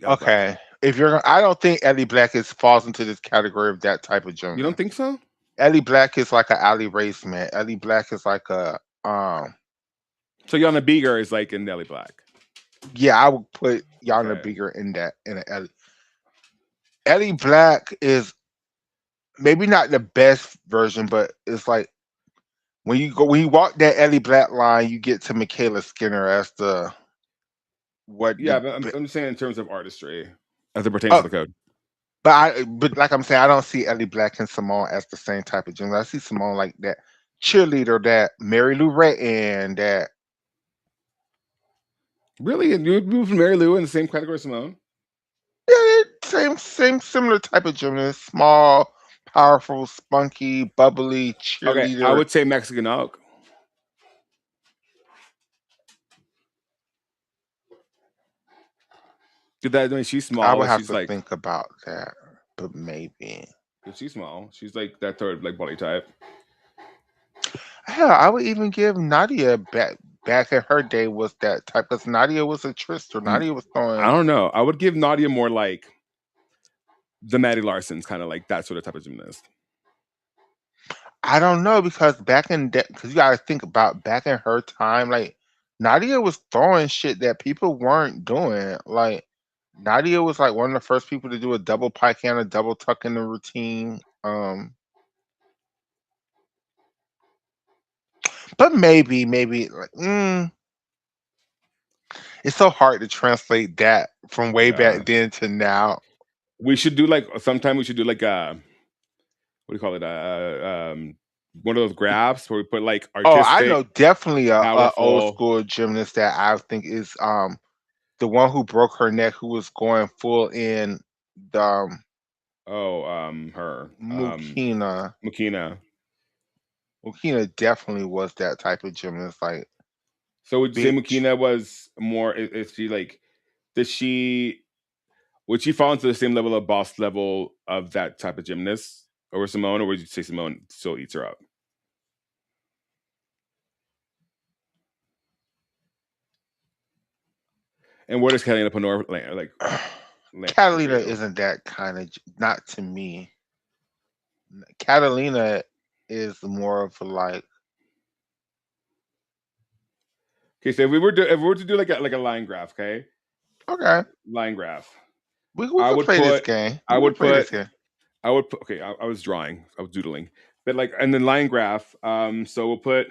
Ellie Black. Okay. If you're I don't think Ellie Black is falls into this category of that type of You don't gymnast. think so? Ellie Black is like a alley race man. Ellie Black is like a So Yana Beager is like in Ellie Black. yeah, I would put Yana Okay. Bigger in that in a Ellie. Ellie Black is maybe not the best version, but it's like when you walk that Ellie Black line, you get to Michaela Skinner as the what Yeah, the but I'm, b- I'm just saying in terms of artistry as it pertains to oh, the code. but like I'm saying, I don't see Ellie Black and Simone as the same type of gym. I see Simone like that cheerleader, that Mary Lou Retton, that Really? And you would move Mary Lou in the same category as Simone? yeah, same similar type of gymnast, small, powerful, spunky, bubbly Okay, I cheerleader. would say Mexican Oak. Did that? I mean, she's I small, would but have she's to like, think about that, but maybe. she's small. She's like that third like body type. Hell, I would even give Nadia back in her day was that type because Nadia was a trickster. Mm, Nadia was I throwing. don't know. I would give Nadia more like the Maddie Larson's kind of like that sort of type of gymnast. I don't know because back in because you gotta think about back in her time, like Nadia was throwing shit that people weren't doing. Like Nadia was like one of the first people to do a double pike and a double tuck in the routine. But maybe like it's so hard to translate that from way Yeah, back then to now. we should do like sometime we should do like what do you call it? One of those graphs where we put like Oh, I know artistic, definitely a old powerful. school gymnast that I think is the one who broke her neck, who was going full in the Oh, her, Mukina. Makina. Mukina definitely was that type of gymnast, like So would you say big. Makina was more? Is she like? Does she? Would she fall into the same level of boss level of that type of gymnast over Simone, or would you say Simone still eats her up? And where does Catalina Panor land for Catalina you? isn't that kind of not to me. Catalina is more of a like Okay, so if we were to do like a line graph, okay, okay, line graph, we I could would play this put, game. I We could would play put, this game. I would put. Okay, I was drawing, I was doodling, but like, and then line graph. So we'll put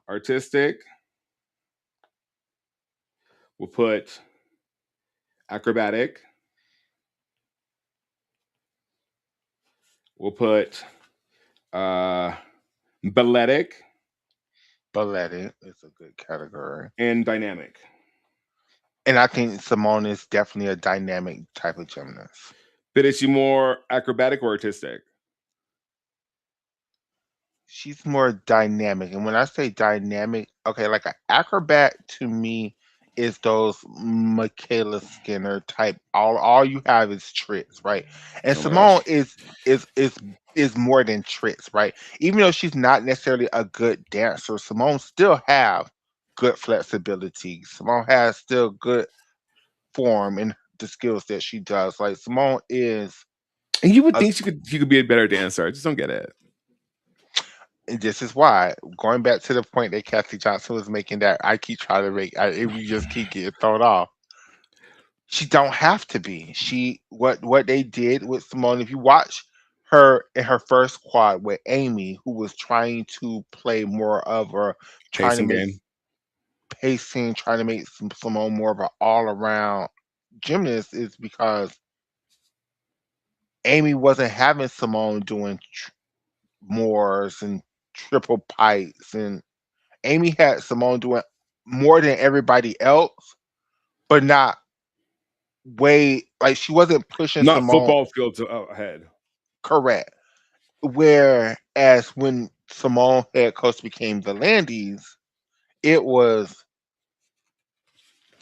artistic. We'll put acrobatic. We'll put uh balletic Balletic is a good category. and dynamic. And I think Simone is definitely a dynamic type of gymnast. But is she more acrobatic or artistic? She's more dynamic. And when I say dynamic, okay, like an acrobat to me is those Michaela Skinner type. All you have is tricks, right? And Oh my gosh. Simone is is is more than tricks, right? Even though she's not necessarily a good dancer, Simone still have good flexibility. Simone has still good form in the skills that she does. Like Simone is And you would a think she could be a better dancer. I just don't get it. and this is why, going back to the point that Kathy Johnson was making that I keep trying to make, we just keep getting thrown off. She don't have to be. She what they did with Simone. If you watch her in her first quad with Amy, who was trying to play more of a trying to Pacing make game. pacing, trying to make Simone more of an all around gymnast, is because Amy wasn't having Simone doing Moores and triple pikes, and Amy had Simone doing more than everybody else, but not way like she wasn't pushing Not Simone football fields ahead. correct. Whereas when Simone head coach became the Landys, it was.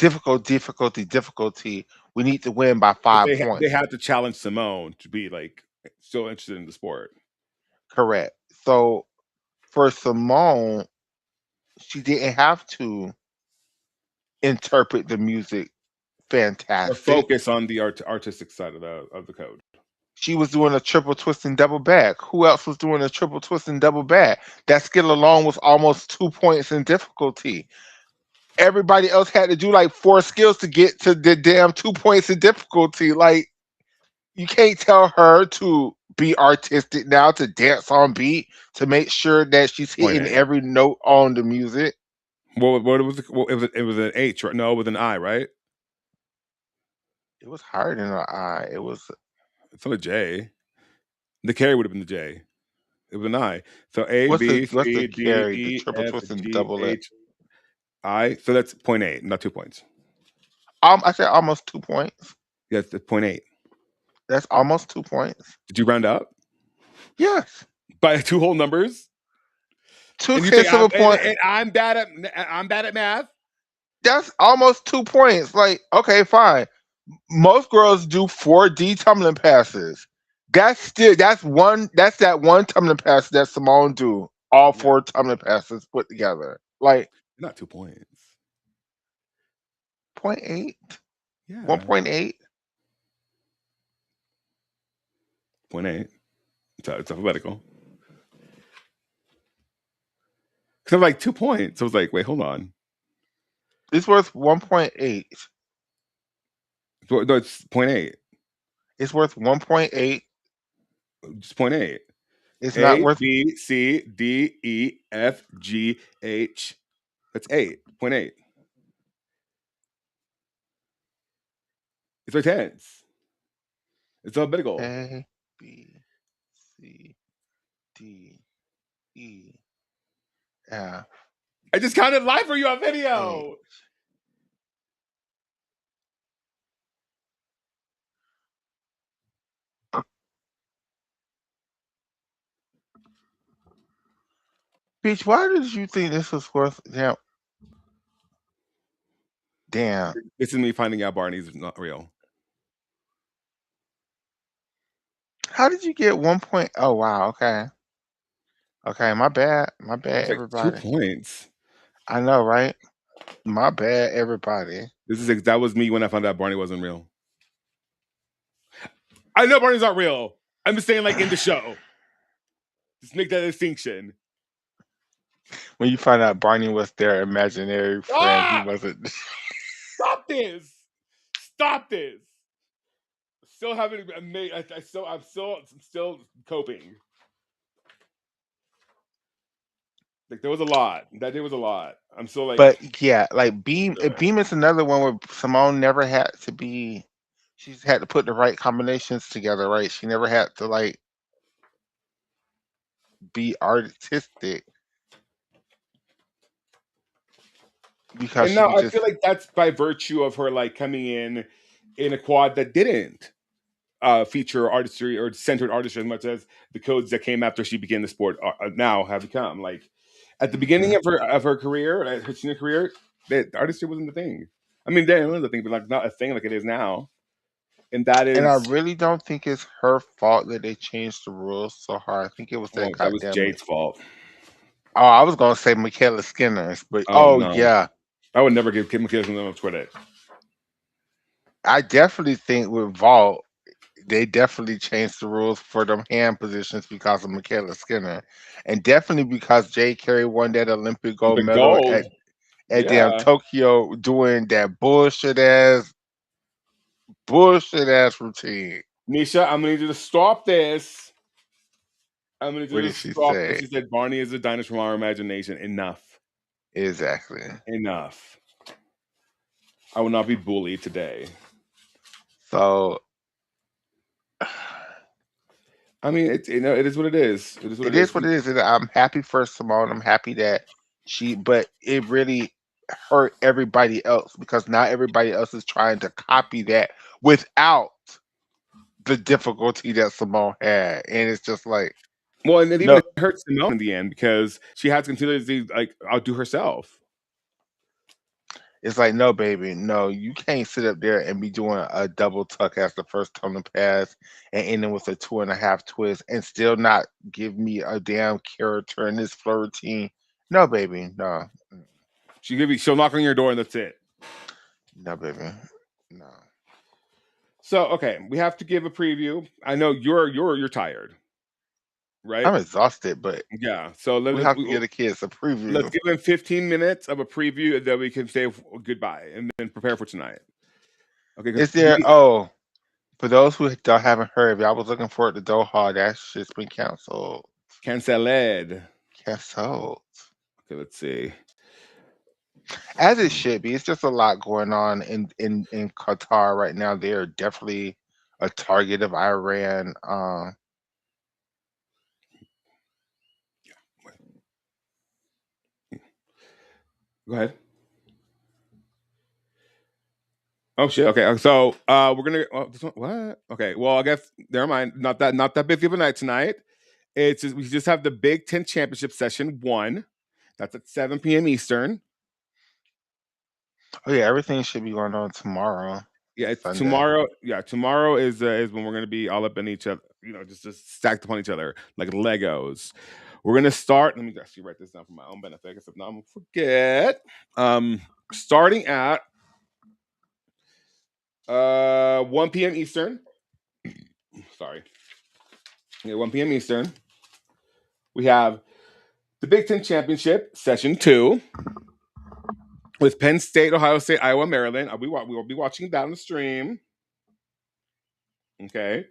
difficulty. We need to win by But 5 they points. had to challenge Simone to be like still interested in the sport Correct. So for Simone, she didn't have to interpret the music or fantastic. focus on the artistic side of the code. She was doing a triple twist and double back. Who else was doing a triple twist and double back? That skill alone was almost 2 points in difficulty. Everybody else had to do like 4 skills to get to the damn 2 points in difficulty. Like, you can't tell her to be artistic now, to dance on beat, to make sure that she's Point hitting eight. every note on the music. What was it was an H, right? No, with an I, right? It was hard in her eye. It was It's not a J. The carry would have been the J. It was an I. So A, B, what's the C, D, carry? The E, triple F, twist and G, double it. H, I. So that's 0.8, not 2 points. I said almost 2 points. Yes, that's 0.8. That's almost 2 points. Did you round up Yes. by two whole numbers? Two And you think tenths of a point. I'm bad at math? That's almost 2 points. Like, okay, fine. Most girls do 4D tumbling passes. That's that one tumbling pass that Simone do. All Yeah, 4 tumbling passes put together. Like not 2 points. 0.8, Yeah, 1.8. 0.8. It's alphabetical. Because I'm like 2 points. I was like, wait, hold on. It's worth 1.8. No, it's 0.8. It's worth 1.8. Just 0.8. It's not A, worth B, C, D, E, F, G, H. That's 8.8. It's by tens. It's alphabetical. A, B, C, D, E, F, I just counted live for you on A. video. Peach, why did you think this was worth damn? Damn. This is me finding out Barney's not real. How did you get 1 point? Oh wow, okay. Okay, my bad. My bad, It's like two everybody. points. I know, right? My bad, everybody. That was me when I found out Barney wasn't real. I know Barney's not real. I'm just saying, like in the show, just make that distinction. When you find out Barney was their imaginary friend, he Ah! wasn't. Stop this! Stop this! Still haven't made. I'm still coping. Like there was a lot. That day was a lot. I'm still like. But yeah, like Beam is another one where Simone never had to be. She's had to put the right combinations together, right? She never had to like be artistic because And she now could I just. feel like that's by virtue of her like coming in a quad that didn't feature artistry or centered artistry as much as the codes that came after she began the sport now have become. Like at the beginning Mhm. of her career, her senior career, the artistry wasn't the thing. I mean, then it was the thing, but like not a thing like it is now. And that And I is, really don't think it's her fault that they changed the rules so hard. I think it was that well, that was goddamn. Jade's fault. Oh, I was gonna say Michaela Skinner's, but Oh oh no, yeah, I would never give Kim McKissick enough credit. I definitely think with Vault, they definitely changed the rules for them hand positions because of Michaela Skinner, and definitely because Jay Carey won that Olympic gold The medal gold, at damn yeah. Tokyo doing that bullshit ass routine. Nisha, I'm gonna need you to stop this. I'm gonna need What you to did she stop this. say? She said Barney is a dinosaur from our imagination. Enough. Exactly. Enough. I will not be bullied today. So I mean, it is what it is. It is what it it is. is what it is. And I'm happy for Simone. I'm happy that but it really hurt everybody else because now everybody else is trying to copy that without the difficulty that Simone had. And it's just like, Well, and it no, even hurt Simone in the end because she had to continuously like outdo herself. It's like, no, baby, no, you can't sit up there and be doing a double tuck as the first tonal pass and ending with a 2.5 twist and still not give me a damn character in this flow routine. No, baby, no, She'll knock on your door and that's it. no, baby, no. So okay, we have to give a preview. I know you're tired, right? I'm exhausted, but Yeah. So we have to give the kids a let's preview. give them 15 minutes of a preview, and then we can say goodbye and then prepare for tonight. Okay, because Is there? Oh, for those who haven't heard, if y'all was looking for it to Doha, that shit's been canceled. canceled. Canceled. Okay, let's see. As it should be. It's just a lot going on in Qatar right now. They are definitely a target of Iran. Go ahead. Oh shit. Okay. So we're gonna. Oh, this one, what? Okay. Well, I guess never mind. Not that busy of a night tonight. It's just, we just have the Big Ten Championship Session 1. That's at 7 p.m. Eastern. Oh yeah, everything should be going on tomorrow, Yeah, it's Sunday. tomorrow. Yeah, tomorrow is when we're gonna be all up in each other. Just stacked upon each other like Legos. We're gonna start. Let me actually write this down for my own benefit, because if not, I'm gonna forget. Starting at 1 p.m. Eastern. Sorry. Yeah, 1 p.m. Eastern. We have the Big Ten Championship Session 2 with Penn State, Ohio State, Iowa, Maryland. We will be watching that on the stream. Okay.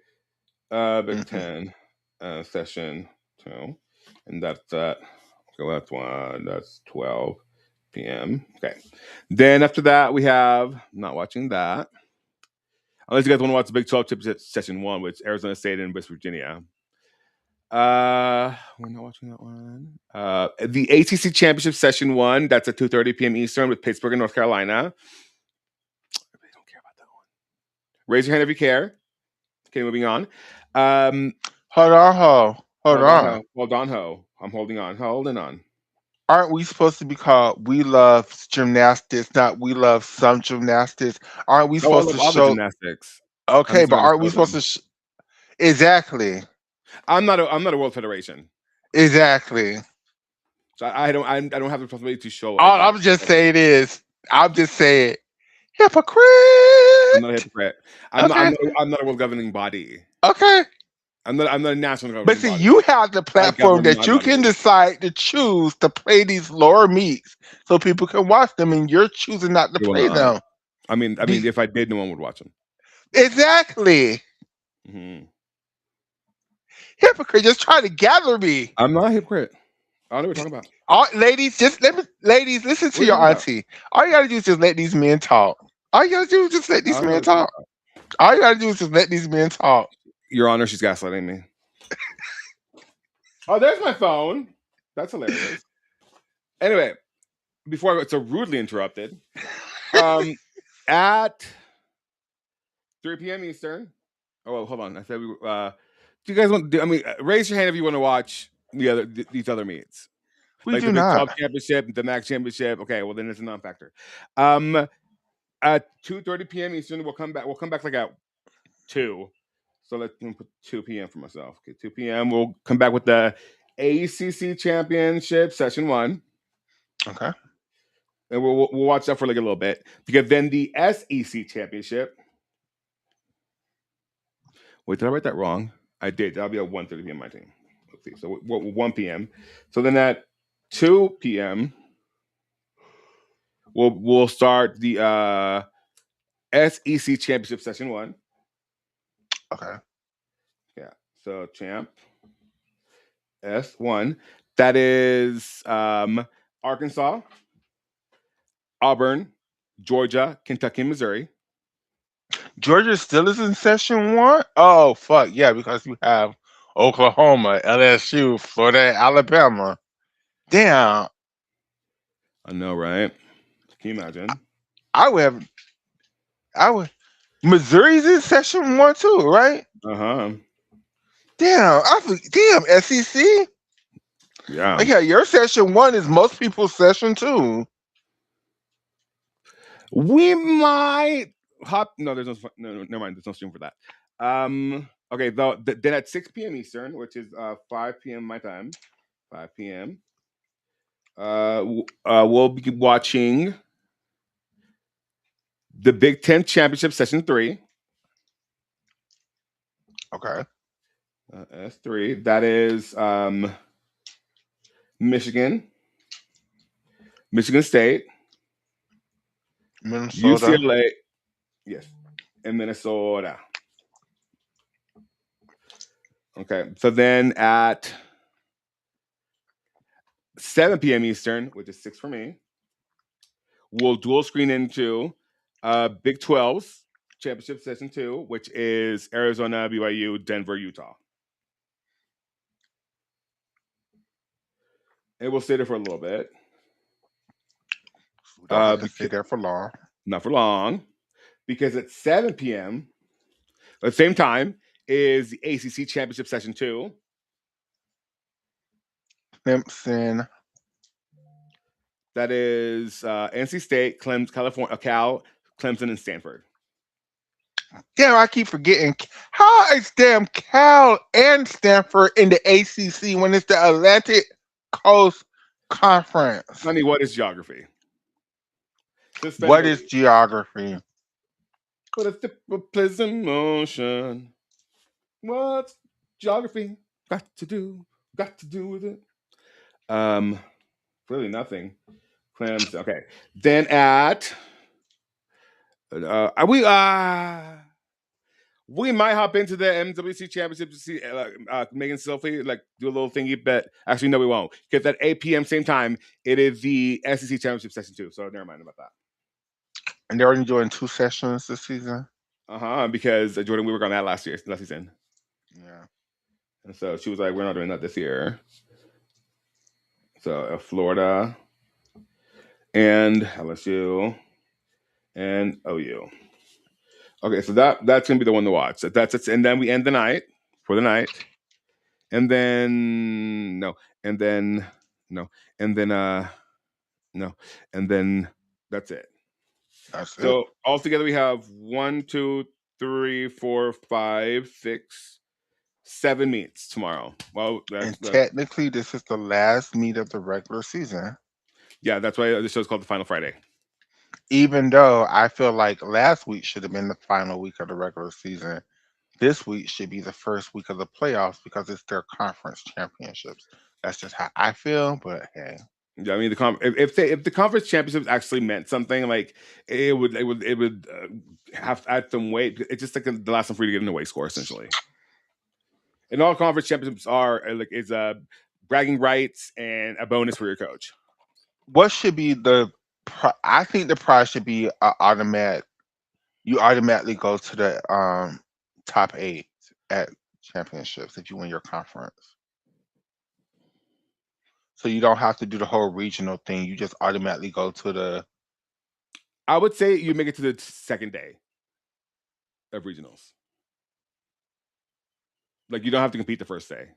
Big Hmm. Ten Session 2. And that's okay, that's one. That's 12 p.m. Okay. Then after that, we have, I'm not watching that. Unless you guys want to watch the Big 12 Championship Session 1, which Arizona State and West Virginia. We're not watching that one. The ACC Championship Session 1, that's at 2:30 p.m. Eastern with Pittsburgh and North Carolina. I really don't care about that one. Raise your hand if you care. Okay, moving on. Hold on, hold on. Hold on, ho. I'm holding on. Holding on. Aren't we supposed to be called We Love Gymnastics, not We Love Some Gymnastics? Aren't we Oh, I supposed love to all the show? gymnastics. I'm Okay, just but not going to aren't we show supposed them. to? Exactly, I'm not a World Federation, exactly. so I don't have the responsibility to show All every. I'm just saying is, I'm just saying, I'm not a hypocrite. hypocrite. Okay, I'm not a world governing body. okay. I'm not a national But governing see, body. you have the I platform govern that my you can body. decide to choose to play these lower meets so people can watch them, and you're choosing not to They will play not. them. I mean, if I did, no one would watch them. Exactly. Hmm. Hypocrite, just trying to gather me. I'm not a hypocrite. I don't know what you're talking about. Ladies, just ladies, listen What to are you your talking about? auntie. All you gotta do is just let these men talk. All you gotta do is just let I these don't know men what you're talking talk. about. All you gotta do is just let these men talk. Your Honor, she's gaslighting me. Oh, there's my phone. That's hilarious. Anyway, before I got so rudely interrupted, um, at 3 p.m. Eastern. Oh, well, hold on. I said we. Do you guys want? Raise your hand if you want to watch these other meets, We like do the Big not. 12 championship, the MAC championship. Okay, well then it's a non-factor. Um, at 2:30 p.m. Eastern, we'll come back. We'll come back like at 2. So let's put 2 p.m. for myself. Okay, 2 p.m. We'll come back with the ACC championship session 1. Okay. And we'll watch that for like a little bit, because then the SEC championship. Wait, did I write that wrong? I did. That'll be at 1:30 p.m. my team. Let's see. So 1 p.m. So then at 2 p.m. we'll start the SEC championship session 1. Okay. Yeah. So champ S1. That is Arkansas, Auburn, Georgia, Kentucky, Missouri. Georgia still is in session one? Oh fuck yeah, because you have Oklahoma, LSU, Florida, Alabama. Damn. I know, right? Can you imagine? I would have I would Missouri's in session one too, right? Uh-huh. Damn, damn, SEC. Yeah. Like, yeah, your session one is most people's session two. We might hop. No, there's no, never mind. There's no stream for that. Okay, then at 6 p.m. Eastern, which is 5 p.m. my time, 5 p.m. We'll be watching the Big Ten Championship Session 3. Okay. S3. That is Michigan, Michigan State, Minnesota. UCLA, yes, and Minnesota. Okay, so then at 7 p.m. Eastern, which is 6 for me, we'll dual screen into Big 12's Championship Session 2, which is Arizona, BYU, Denver, Utah. And we'll stay there for a little bit. We don't have to stay there for long. Not for long, because at 7 p.m. at the same time is the ACC Championship Session 2. Clemson. That is NC State, California, Cal, Clemson, and Stanford. Damn, I keep forgetting. How is damn Cal and Stanford in the ACC when it's the Atlantic Coast Conference? Honey, what is geography? What is geography? What a tip of pleasant motion. What's geography got to do with it? Really nothing. Clemson. Okay. Then at we might hop into the MWC Championship to see Megan Silphy, like do a little thingy, but actually no, we won't, because at 8 p.m. same time it is the SEC Championship Session 2. So never mind about that. And they're only doing 2 sessions this season. Because Jordan Weaver got that last season. Yeah. And so she was like, "We're not doing that this year." So Florida and LSU and OU. Okay, so that's gonna be the one to watch. That's it, and then we end the night for the night, and then no, and then no, and then no, and then that's it. That's it. So altogether we have 1, 2, 3, 4, 5, 6, 7 meets tomorrow. Well, And technically, this is the last meet of the regular season. Yeah, that's why the show's called the Final Friday. Even though I feel like last week should have been the final week of the regular season, this week should be the first week of the playoffs because it's their conference championships. That's just how I feel, but hey. Yeah, I mean if the conference championships actually meant something, like it would have to add some weight. It's just like the last one for you to get an away score essentially. And all conference championships are like is bragging rights and a bonus for your coach. What should be I think the prize should be automatic. You automatically go to the top 8 at championships if you win your conference. So you don't have to do the whole regional thing. You just automatically go to the. I would say you make it to the second day of regionals. Like you don't have to compete the first day.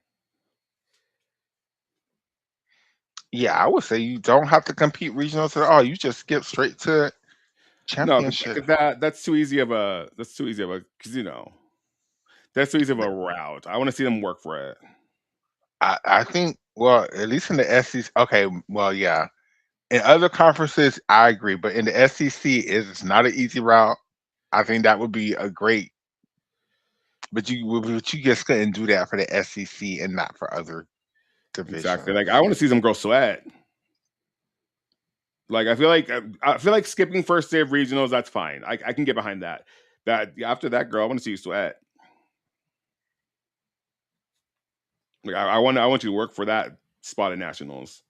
Yeah, I would say you don't have to compete regionals at all. You just skip straight to championship. No, that's too easy of a because that's too easy of a route. I want to see them work for it. I think, well, at least in the SEC. Okay, well, yeah. In other conferences, I agree, but in the SEC, it's not an easy route. I think that would be a great, but you just couldn't do that for the SEC and not for other divisions. Exactly. Like I want to see some girls sweat. Like I feel like skipping first day of regionals, that's fine. I can get behind that. That after that, girl, I want to see you sweat. Like I want you to work for that spot at nationals.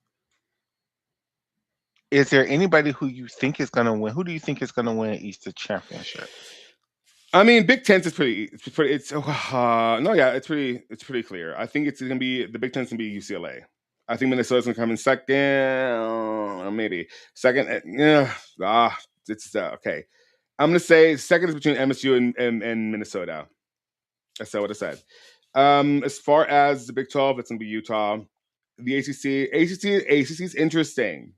Is there anybody who you think is going to win? Who do you think is going to win Easter championships? I mean, Big Ten is pretty. It's pretty clear. I think it's gonna be the Big Ten's gonna be UCLA. I think Minnesota's gonna come in second, maybe second. It's okay. I'm gonna say second is between MSU and Minnesota. That's what I said. As far as the Big 12, it's gonna be Utah. The ACC is interesting.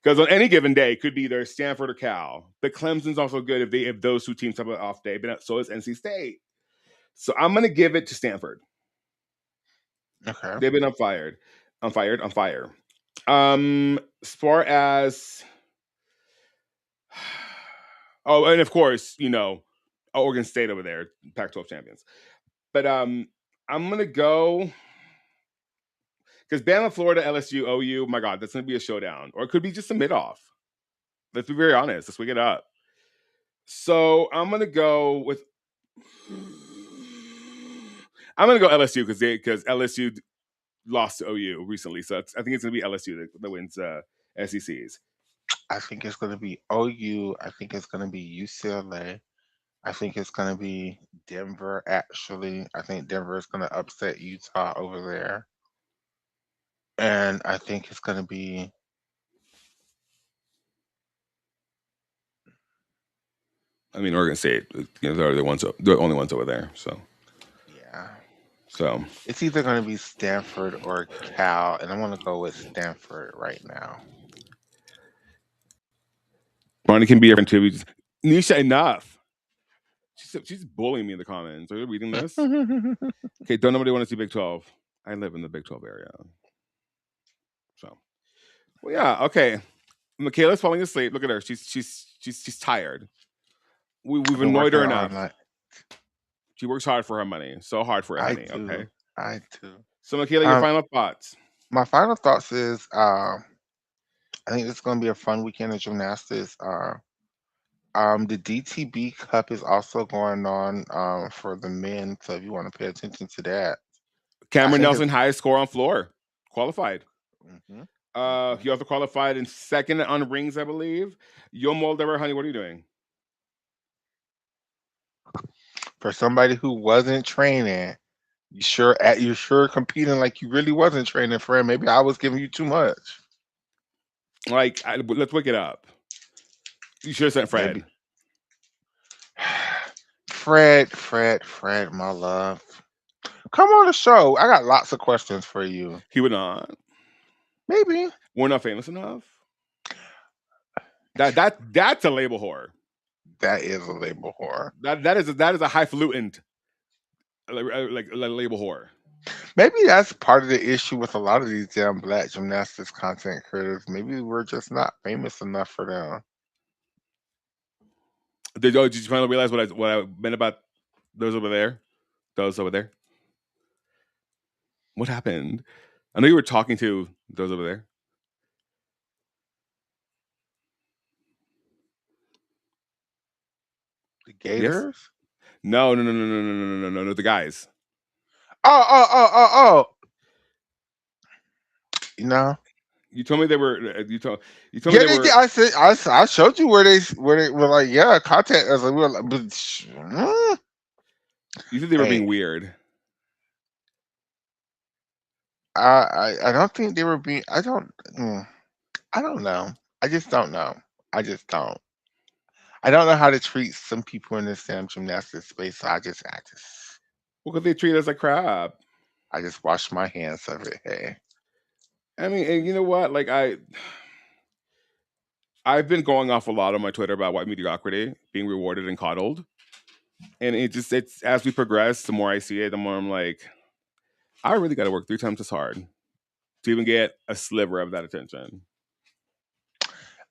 Because on any given day, it could be either Stanford or Cal. But Clemson's also good if those two teams have an off day. But so is NC State. So I'm gonna give it to Stanford. Okay. They've been on fire. As far as and of course, Oregon State over there, Pac-12 champions. But I'm gonna go because Bama, Florida, LSU, OU. My God, that's gonna be a showdown, or it could be just a mid-off. Let's be very honest. Let's wake it up. So I'm gonna go with. I'm gonna go LSU because LSU lost to OU recently, so I think it's gonna be LSU that wins SECs. I think it's going to be OU. I think it's going to be UCLA. I think it's going to be Denver, actually. I think Denver is going to upset Utah over there. And I think it's going to be. I mean, Oregon State, they're the only ones over there. Yeah. So It's either going to be Stanford or Cal, and I'm going to go with Stanford right now. Ronnie can be your friend too. Nisha, enough. She's bullying me in the comments. Are you reading this? Okay, don't nobody want to see Big 12. I live in the Big 12 area. So, well, yeah, okay. Michaela's falling asleep. Look at her. She's tired. We've I've been annoyed working her all enough. night. She works hard for her money. So hard for her I honey. do. Okay. I do. So, Michaela, your Um, final thoughts. my final thoughts is I think it's going to be a fun weekend of gymnastics. The DTB Cup is also going on for the men, so if you want to pay attention to that, I Cameron think Nelson, it's. highest score on floor, qualified. Mhm, mhm. He also qualified in second on rings, I believe. Yo Moldever, honey, what are you doing? For somebody who wasn't training, you're sure competing like you really wasn't training, friend. Maybe I was giving you too much. Like, let's wake it up. You should have sent Maybe. Fred. Fred, my love. Come on the show. I got lots of questions for you. He would not. Maybe. We're not famous enough. That's a label whore. That is a label whore. That is a highfalutin like label whore. Maybe that's part of the issue with a lot of these damn black gymnastics content creators. Maybe we're just not famous enough for them. Did you finally realize what I meant about those over there? Those over there. What happened? I know you were talking to those over there. The Yes. Gators? No. The guys. Oh. You know? You told me they were. You told me Yeah, they they did. were. I showed you where they were like, yeah, contact us. We were like, but, You said they were being hey, weird. I don't think they were being. I don't know. I just don't know. I just don't. I don't know how to treat some people in this damn gymnastics space. So Well, because they treat us like crap. I just wash my hands of it. Hey, I mean, and you know what? Like I've been going off a lot on my Twitter about white mediocrity being rewarded and coddled, and it's as we progress, the more I see it, the more I'm like, I really got to work 3 times as hard to even get a sliver of that attention.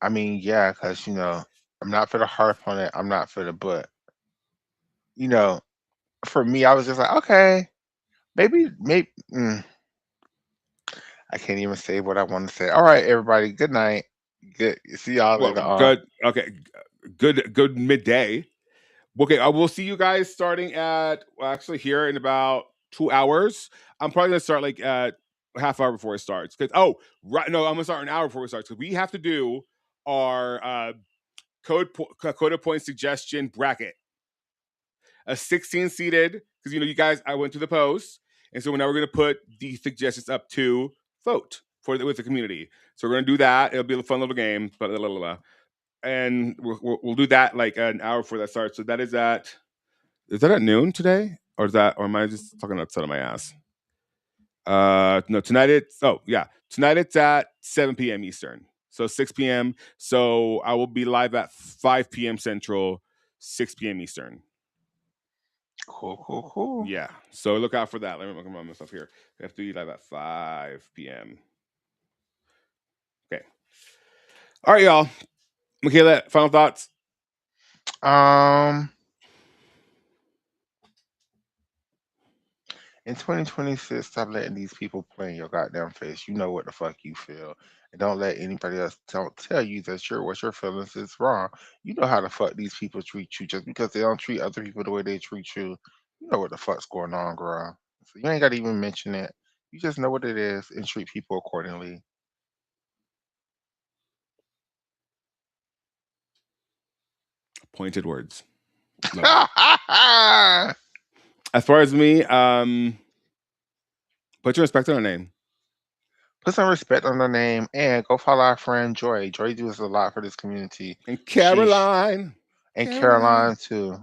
I mean, yeah, because I'm not for the harp on it. I'm not for the but. You know, for me, I was just like, okay, maybe. I can't even say what I want to say. All right, everybody. Good night. Good. See y'all Well, later on. good. Okay, good midday. Okay, I will see you guys starting at actually here in about 2 hours. I'm probably gonna start like at half hour before it starts. Right, no, I'm gonna start an hour before it starts because we have to do our code point suggestion bracket. A 16 seated because you guys. I went to the post, and so now we're gonna put the suggestions up to vote with the community. So we're gonna do that. It'll be a fun little game, but and we'll do that like an hour before that starts. So that is at noon today, or am I just talking outside of my ass? No, tonight it's tonight it's at 7 p.m. Eastern. So 6 p.m. So I will be live at 5 p.m. Central, 6 p.m. Eastern. Cool. Yeah. So look out for that. Let me look at myself here. We have to be live at 5 p.m. Okay. All right, y'all. Michaela, final thoughts? In 2026, stop letting these people play in your goddamn face. You know what the fuck you feel. And don't let anybody else tell you that what your feelings is wrong. You know how the fuck these people treat you. Just because they don't treat other people the way they treat you, you know what the fuck's going on, girl. So you ain't got to even mention it. You just know what it is and treat people accordingly. Pointed words. As far as me, put your respect on her name. Put some respect on her name and go follow our friend Joy. Joy does a lot for this community. And Caroline. And Caroline too.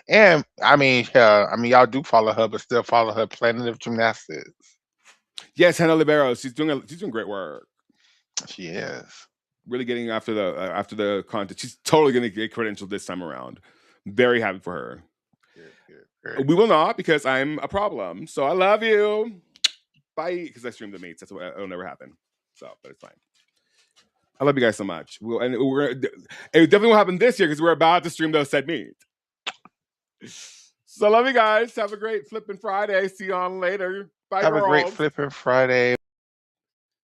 And I mean, y'all do follow her, but still follow her Planet of Gymnastics. Yes, Hannah Libero. She's doing great work. She is really getting after the content. She's totally going to get credentialed this time around. Very happy for her. Good. We will not because I'm a problem. So I love you. Bye. Because I streamed the mates. That's what it'll never happen. So, but it's fine. I love you guys so much. It definitely won't happen this year because we're about to stream those said meets. So I love you guys. Have a great flipping Friday. See you on later. Bye, Have girls. a great flipping Friday.